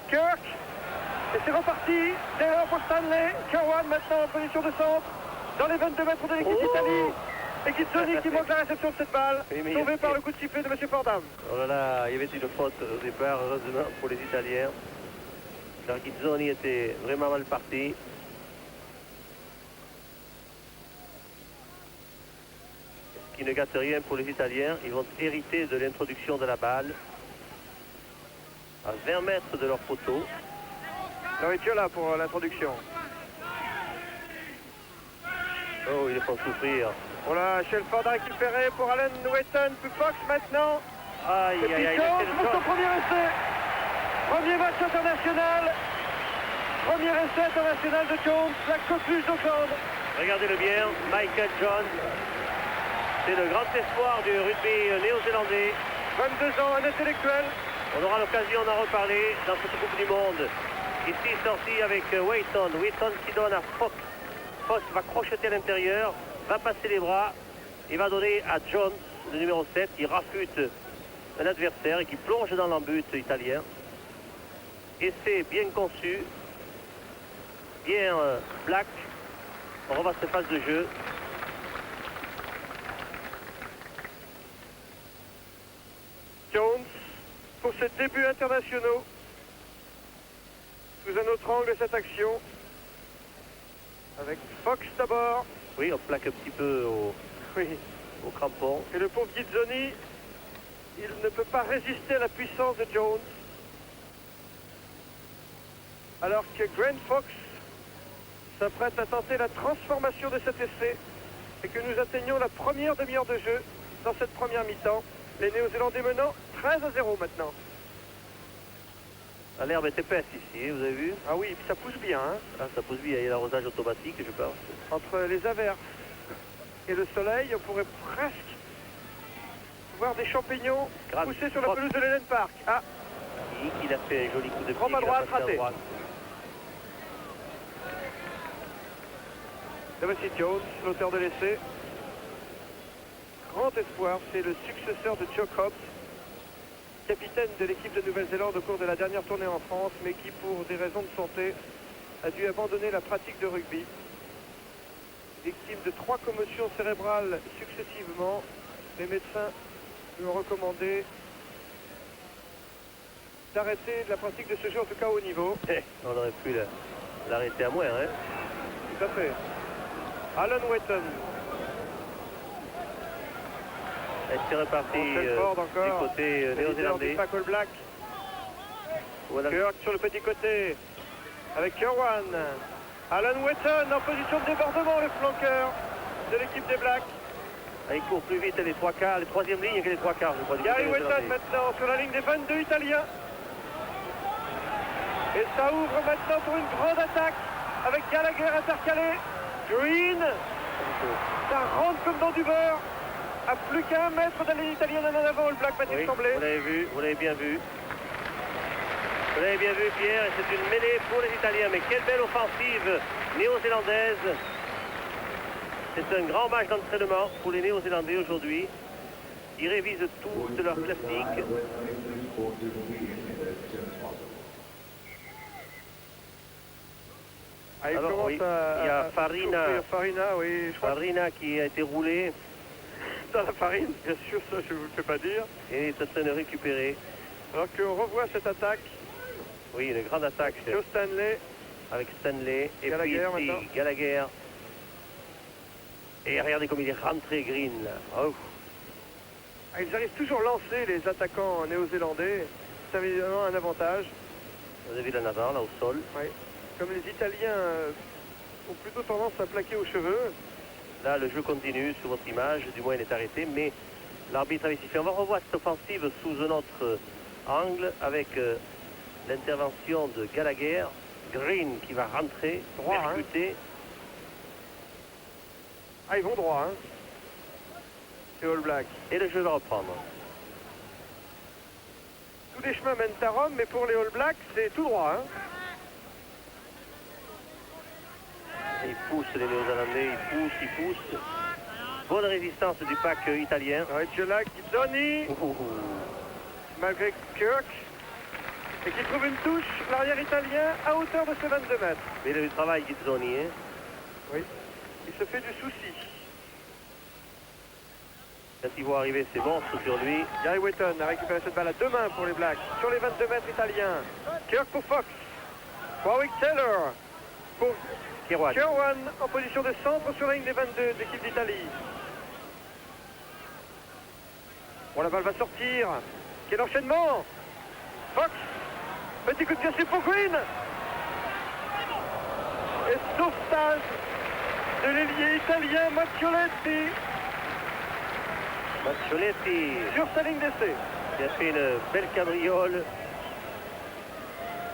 Kirk. Et c'est reparti. Derrière pour Stanley. Kirwan maintenant en position de centre. Dans les 22 mètres de l'équipe d'Italie. Et Guizzoni qui manque la réception de cette balle, sauvé par le coup de sifflet de M. Fordham. Oh là là, il y avait une faute au départ, heureusement pour les Italiens. Car Guizzoni était vraiment mal parti. qui ne gâte rien pour les Italiens. Ils vont hériter de l'introduction de la balle à 20 mètres de leur poteau. Lauriciola pour l'introduction. Oh, ils les font souffrir. Voilà, Shelford a récupéré pour Alan Wetton, puis Fox maintenant. Aïe, Et puis aïe, aïe, Jones c'est le pour son choc. premier essai. Premier match international. Premier essai international de Jones, la coqueluche d'Auckland. Regardez-le bien, Michael Jones. C'est le grand espoir du rugby néo-zélandais. 22 ans, un intellectuel. On aura l'occasion d'en reparler dans cette Coupe du Monde. Ici, sorti avec Wheaton. Wheaton qui donne à Fox. Fox va crocheter à l'intérieur, va passer les bras et va donner à Jones, le numéro 7. Il rafute un adversaire et qui plonge dans l'embut italien. Essai bien conçu, bien black. On revoit cette phase de jeu. Jones pour ses débuts internationaux. Sous un autre angle cette action. Avec Fox d'abord. Oui, on plaque un petit peu Oui. au crampon. Et le pauvre Ghizzoni, il ne peut pas résister à la puissance de Jones. Alors que Grant Fox s'apprête à tenter la transformation de cet essai et que nous atteignons la première demi-heure de jeu dans cette première mi-temps. Les Néo-Zélandais menant 13-0 maintenant. Ah, l'herbe est épaisse ici, vous avez vu? Ah oui, ça pousse bien, hein. Ah, ça pousse bien, il y a l'arrosage automatique, je pense. Entre les averses et le soleil, on pourrait presque voir des champignons Grave. pousser sur la pelouse de l'Ellen Park. Ah, Il a fait un joli coup de pied. Prends ma il a droite, passé à raté. droite. et voici Jones, l'auteur de l'essai. Grand espoir, c'est le successeur de Joe Cobbs, capitaine de l'équipe de Nouvelle-Zélande au cours de la dernière tournée en France, mais qui, pour des raisons de santé, a dû abandonner la pratique de rugby. Victime de 3 commotions cérébrales successivement, les médecins lui ont recommandé d'arrêter la pratique de ce jeu, en tout cas au niveau. On aurait pu l'arrêter à moins, hein. Tout à fait. Alan Wetton. Et c'est reparti Shelford encore. du côté néo-zélandais. Pack All Black. Voilà. Kirk sur le petit côté avec Kerwan. Alan Wetton en position de débordement, le flanqueur de l'équipe des Blacks. Ah, il court plus vite les trois quarts, les troisième lignes que les trois quarts, je crois. du Gary côté Wetton néo-zélandais. maintenant sur la ligne des 22 Italiens. Et ça ouvre maintenant pour une grande attaque avec Gallagher intercalé. Green, ça rentre comme dans du beurre. À plus qu'un mètre de la ligne italienne en avant, le Black m'a-t-il Oui, semblé. vous l'avez vu, vous l'avez bien vu. Vous l'avez bien vu, Pierre, et c'est une mêlée pour les Italiens. Mais quelle belle offensive néo-zélandaise. C'est un grand match d'entraînement pour les Néo-Zélandais aujourd'hui. Ils révisent toute leur classique. Ah, il Alors, commence oui, il y a Farina. souffrir. Farina, oui, je crois Farina qui a été roulé que dans la farine, bien sûr, ça je ne vous le fais pas dire. et est en train de récupérer. Alors qu'on revoit cette attaque, Oui, une grande attaque Joe Stanley, avec Stanley et Gallagher puis ici, maintenant. Gallagher. Et regardez comme il est rentré Green là. Oh. ah, ils arrivent toujours lancés, les attaquants néo-zélandais. C'est évidemment un avantage. Vous avez vu là en avant, là au sol. Oui. Comme les Italiens ont plutôt tendance à plaquer aux cheveux. Là, le jeu continue sur votre image, du moins il est arrêté, mais l'arbitre avait sifflé. On va revoir cette offensive sous un autre angle avec l'intervention de Gallagher. Green qui va rentrer, Droit, hein. percuter. Ah, ils vont droit, hein. Les All Blacks. Et le jeu va reprendre. Tous les chemins mènent à Rome, mais pour les All Blacks, c'est tout droit, hein. Ils poussent les Néo-Zélandais, ils poussent. Bonne résistance du pack italien. Lauriciola, Ghizzoni, malgré Kirk, et qui trouve une touche, l'arrière italien, à hauteur de ses 22 mètres. Mais il a eu du travail, Ghizzoni. Hein. Oui, il se fait du souci. Quand il voit arriver ces monstres sur lui, Gary Wetton a récupéré cette balle à 2 mains pour les Blacks, sur les 22 mètres italiens. Kirk pour Fox, Warwick Taylor pour Kerwan. Kerwan en position de centre sur la ligne des 22 de l'équipe d'Italie. Bon, la balle va sortir. Quel enchaînement! Fox! Petit coup de pied pour Green! Et sauvetage de l'ailier italien Maccioletti sur sa ligne d'essai. Il a fait une belle cabriole.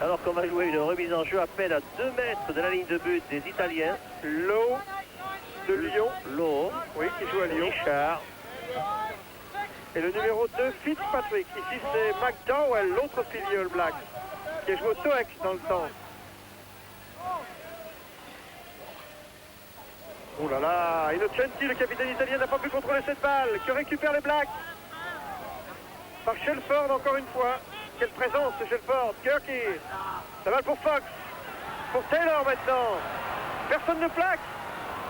Alors qu'on va jouer une remise en jeu à peine à 2 mètres de la ligne de but des Italiens. Lowe de Lyon. Lowe. Oui, qui joue à Lyon. Richard. Et le numéro 2, Fitzpatrick. Ici, c'est McDowell, l'autre pilier All Black, qui a joué au TOEX dans le temps. Oh là là, Innocenti, le capitaine italien, n'a pas pu contrôler cette balle, qui récupère les Blacks. Par Shelford, encore une fois. Quelle présence de Shelford. Kirky. La balle pour Fox. Pour Taylor maintenant. Personne ne plaque.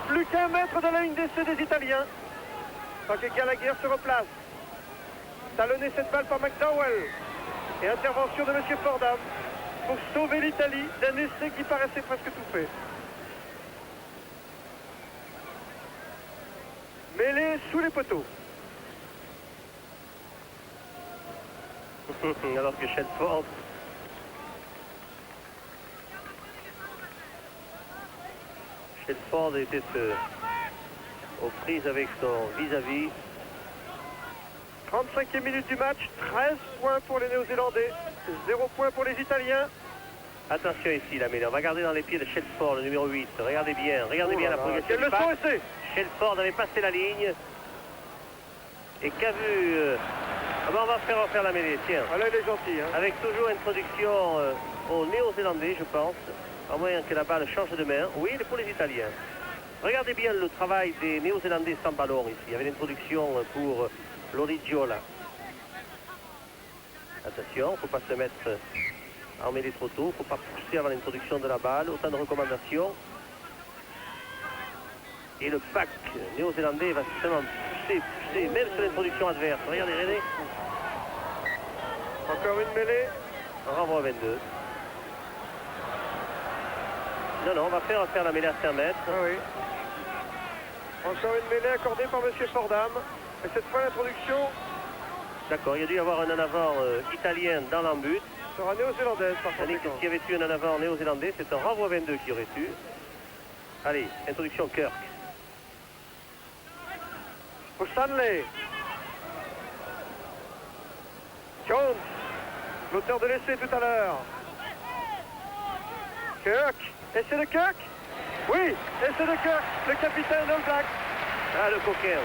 Plus qu'un mètre de la ligne d'essai des Italiens. Tant que Gallagher se replace. Talonné cette balle par McDowell. Et intervention de M. Fordham pour sauver l'Italie d'un essai qui paraissait presque tout fait. Mêlé sous les poteaux. Alors que Shelford était aux prises avec son vis-à-vis. 35e minute du match, 13 points pour les Néo-Zélandais, 0 points pour les Italiens. Attention ici, la mêlée. On va garder dans les pieds de Shelford, le numéro 8. Regardez bien la progression. Quelle leçon essai! Shelford avait passé la ligne et qu'a vu... on va refaire la mêlée, tiens. Ah là, il est gentil. Hein. Avec toujours introduction aux Néo-Zélandais, je pense. À moins que la balle change de main. Oui, il est pour les Italiens. Regardez bien le travail des Néo-Zélandais sans ballon ici. Il y avait l'introduction pour Lorigiola. Attention, il ne faut pas se mettre en mêlée trop tôt. Il ne faut pas pousser avant l'introduction de la balle. Autant de recommandations. Et le pack néo-zélandais va seulement pousser, même sur l'introduction adverse. Regardez, René. Encore une mêlée. On renvoie à 22. Non, on va faire la mêlée à 5 mètres. Ah oui. Encore une mêlée accordée par M. Fordham. Et cette fois, l'introduction D'accord, il y a dû y avoir un en avant italien dans l'embut. sera néo-zélandaise par Tandis que conséquent. s'il y avait eu un en avant néo-zélandais, c'est un renvoi 22 qui aurait eu. Allez, introduction Kirk. Pour Stanley. Jones, l'auteur de l'essai tout à l'heure. Kirk, essai de Kirk. Oui, essai de Kirk, le capitaine All Black. Ah, le coquin.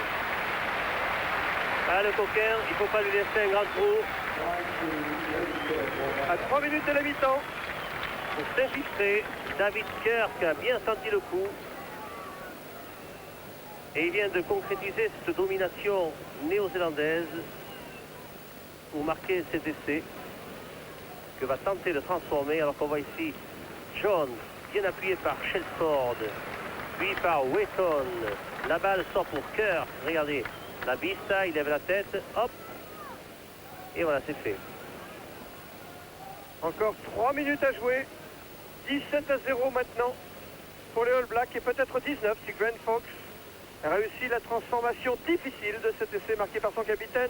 Ah, le coquin, il ne faut pas lui laisser un grand trou. À 3 minutes de la mi-temps. Pour s'infiltrer, David Kirk a bien senti le coup. Et il vient de concrétiser cette domination néo-zélandaise pour marquer cet essai que va tenter de transformer, alors qu'on voit ici Jones, bien appuyé par Shelford, puis par Wheaton. La balle sort pour Kirk. Regardez, la vista, il lève la tête, hop, et voilà, c'est fait. Encore 3 minutes à jouer. 17-0 maintenant pour les All Blacks et peut-être 19 si Grant Fox a réussi la transformation difficile de cet essai marqué par son capitaine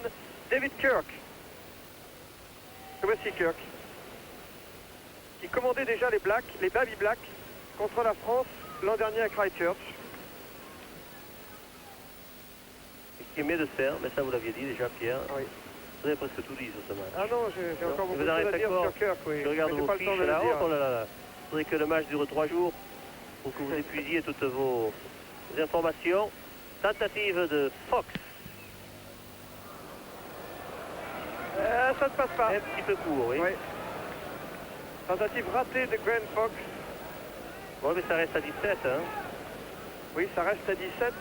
David Kirk. Et voici Kirk qui commandait déjà les Blacks, les Baby Blacks contre la France l'an dernier à Christchurch. Et qui est médecin, mais ça vous l'aviez dit déjà, Pierre. Oui. Vous avez presque tout dit sur ce match. Ah non, j'ai encore beaucoup de Vous choses à arrêtez dire fort. sur Kirk. Oui. Je regarde Mais j'ai vos pas le temps fiches de le là. dire. Oh là là là. Il faudrait que le match dure 3 jours pour que vous épuisiez toutes vos informations. Tentative de Fox. Ça ne passe pas. Un petit peu court, oui. Oui. Tentative ratée de Grant Fox. Bon, mais ça reste à 17. Hein. Oui, ça reste à 17.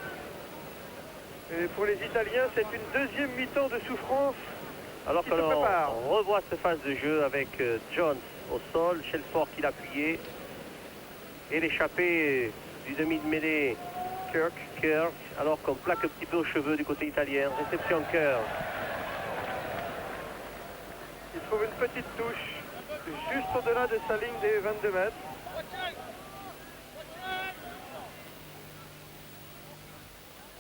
Et pour les Italiens, c'est une deuxième mi-temps de souffrance. Alors qui que se l'on prépare. revoit cette phase de jeu avec Jones au sol, Shelford qui l'appuyait. Et l'échappée du demi de mêlée Kirk, alors qu'on plaque un petit peu aux cheveux du côté italien. Réception Kirk. Il trouve une petite touche juste au-delà de sa ligne des 22 mètres.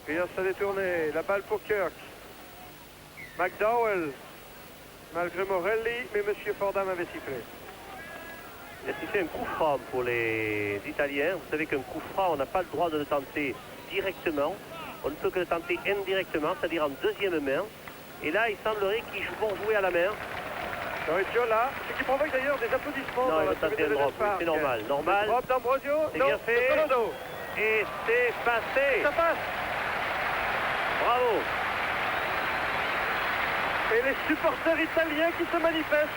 Puis ça détourné, la balle pour Kirk. McDowell, malgré Morelli, mais M. Fordham avait sifflé. Il a sifflé un coup franc pour les Italiens. Vous savez qu'un coup franc, on n'a pas le droit de le tenter directement. On ne peut que le tenter indirectement, c'est-à-dire en deuxième main. Et là, il semblerait qu'ils vont jouer à la main. Là, ce qui provoque d'ailleurs des applaudissements. Non, dans il la va tenter un tribune de drop, Park. c'est normal. Normal. Drop d'Ambrosio, C'est non, bien fait. de Colodo. Et c'est passé. Ça passe. Bravo. Et les supporters italiens qui se manifestent.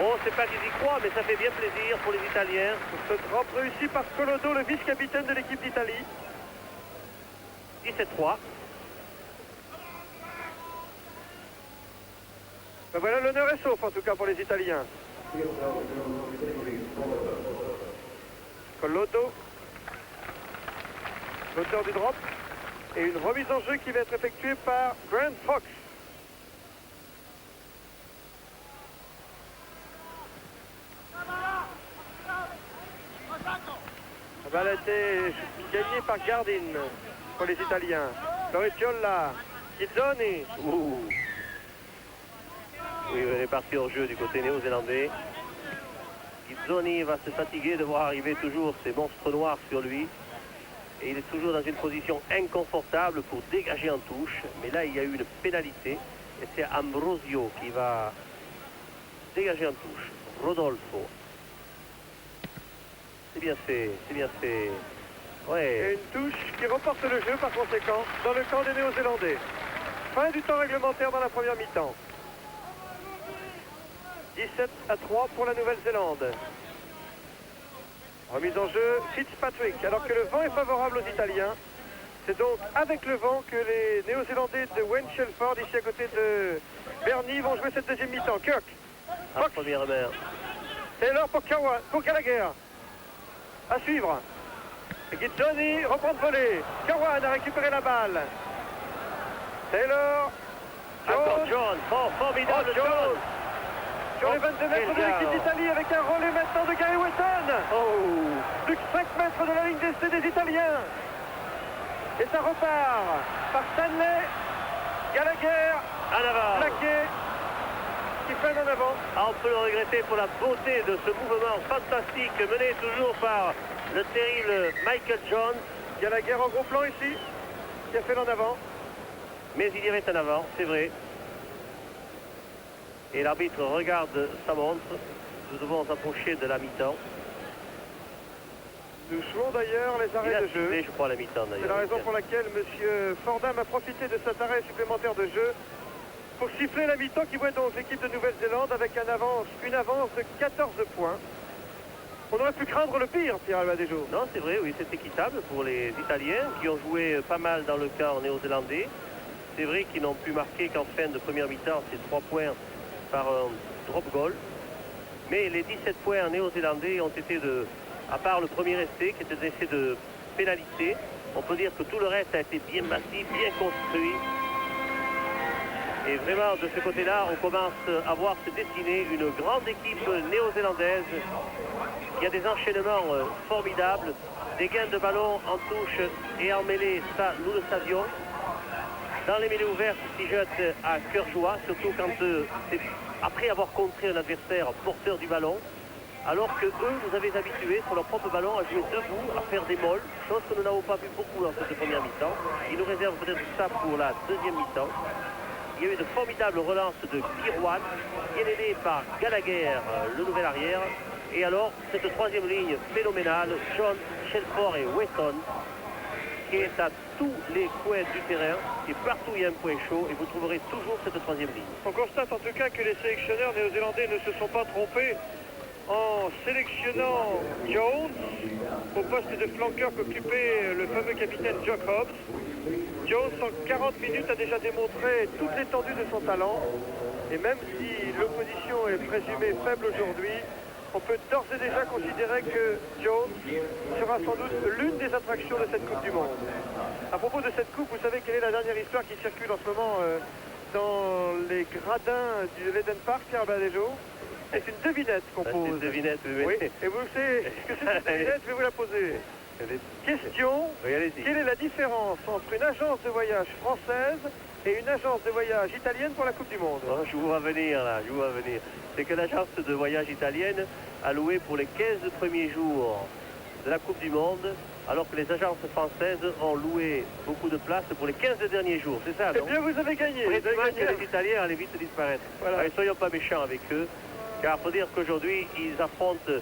Oh, c'est pas qu'ils y croient, mais ça fait bien plaisir pour les Italiens. Ce drop réussi par Colodo, le vice-capitaine de l'équipe d'Italie. 17-3. Ben voilà, l'honneur est sauf en tout cas pour les Italiens. Colodo, l'auteur du drop, et une remise en jeu qui va être effectuée par Grant Fox. La balle a été gagnée par Gardin pour les Italiens. Floriciola, Gizzoni. Ouh. Oui, on est parti en jeu du côté néo-zélandais. Gizzoni va se fatiguer de voir arriver toujours ces monstres noirs sur lui. Et il est toujours dans une position inconfortable pour dégager en touche. Mais là, il y a eu une pénalité. Et c'est Ambrosio qui va dégager en touche. Rodolfo. C'est bien fait, c'est bien fait. Ouais. Et une touche qui reporte le jeu par conséquent dans le camp des Néo-Zélandais. Fin du temps réglementaire dans la première mi-temps. 17-3 pour la Nouvelle-Zélande. Remise en jeu Fitzpatrick. Alors que le vent est favorable aux Italiens, c'est donc avec le vent que les Néo-Zélandais de Wayne Shelford, ici à côté de Bernie, vont jouer cette deuxième mi-temps. Kirk. À première main. Taylor pour Gallagher. À suivre. Gizzoni reprend de voler. Kawan a récupéré la balle. Taylor. Encore John. Oh, formidable John. Sur les 22 mètres de l'équipe d'Italie avec un relais maintenant de Gary Weston. Oh. Plus que 5 mètres de la ligne d'essai des Italiens. Et ça repart par Stanley. Gallagher. En avant. Plaqué. Qui freine en avant. Ah, on peut le regretter pour la beauté de ce mouvement fantastique mené toujours par le terrible Michael Jones. Gallagher en gros plan ici. Qui a fait l'en avant. Mais il y avait un avant, c'est vrai. Et l'arbitre regarde sa montre. Nous devons s'approcher de la mi-temps. Nous jouons d'ailleurs les Il arrêts a de jeu. sifflé, je crois, la mi-temps C'est d'ailleurs. la raison pour laquelle M. Fordham a profité de cet arrêt supplémentaire de jeu pour siffler la mi-temps qui voit donc l'équipe de Nouvelle-Zélande avec une avance de 14 points. On aurait pu craindre le pire, Pierre Albadejo. Non, c'est vrai, oui, c'est équitable pour les Italiens qui ont joué pas mal dans le camp néo-zélandais. C'est vrai qu'ils n'ont pu marquer qu'en fin de première mi-temps ces 3 points par un drop goal. Mais les 17 points néo-zélandais ont été à part le premier essai qui était un essai de pénalité, on peut dire que tout le reste a été bien bâti, bien construit. Et vraiment, de ce côté-là, on commence à voir se dessiner une grande équipe néo-zélandaise. Il y a des enchaînements formidables, des gains de ballon en touche et en mêlée, ça nous le savions. Dans les mêlées ouvertes, ils jettent à cœur joie, surtout quand c'est après avoir contré un adversaire porteur du ballon, alors que eux nous avaient habitués sur leur propre ballon à jouer debout, à faire des molles, chose que nous n'avons pas vu beaucoup dans cette première mi-temps. Ils nous réservent peut-être ça pour la deuxième mi-temps. Il y a eu de formidables relances de Kirwan, bien aidé par Gallagher, le nouvel arrière. Et alors, cette troisième ligne phénoménale, John, Shelford et Weston, qui est à tous les coins du terrain, et partout il y a un point chaud, et vous trouverez toujours cette troisième ligne. On constate en tout cas que les sélectionneurs néo-zélandais ne se sont pas trompés en sélectionnant Jones au poste de flanqueur qu'occupait le fameux capitaine Jock Hobbs. Jones, en 40 minutes, a déjà démontré toute l'étendue de son talent. Et même si l'opposition est présumée faible aujourd'hui, on peut d'ores et déjà considérer que Jones sera sans doute l'une des attractions de cette Coupe du Monde. À propos de cette Coupe, vous savez quelle est la dernière histoire qui circule en ce moment dans les gradins du l'Eden Park, Pierre Badejo? C'est une devinette qu'on pose. C'est une devinette, oui. Et vous savez ce que c'est cette devinette, je vais vous la poser. Question, Oui, allez-y. quelle est la différence entre une agence de voyage française et une agence de voyage italienne pour la Coupe du Monde. Oh, je vous vois venir là, je vous vois venir. C'est que l'agence de voyage italienne a loué pour les 15 premiers jours de la Coupe du Monde, alors que les agences françaises ont loué beaucoup de places pour les 15 derniers jours. C'est ça, Eh non? bien, vous avez gagné. Vous avez Prétendant gagné. que les Italiens allaient vite disparaître. Voilà. Allez, soyons pas méchants avec eux, car il faut dire qu'aujourd'hui, ils affrontent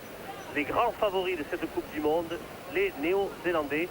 les grands favoris de cette Coupe du Monde, les Néo-Zélandais.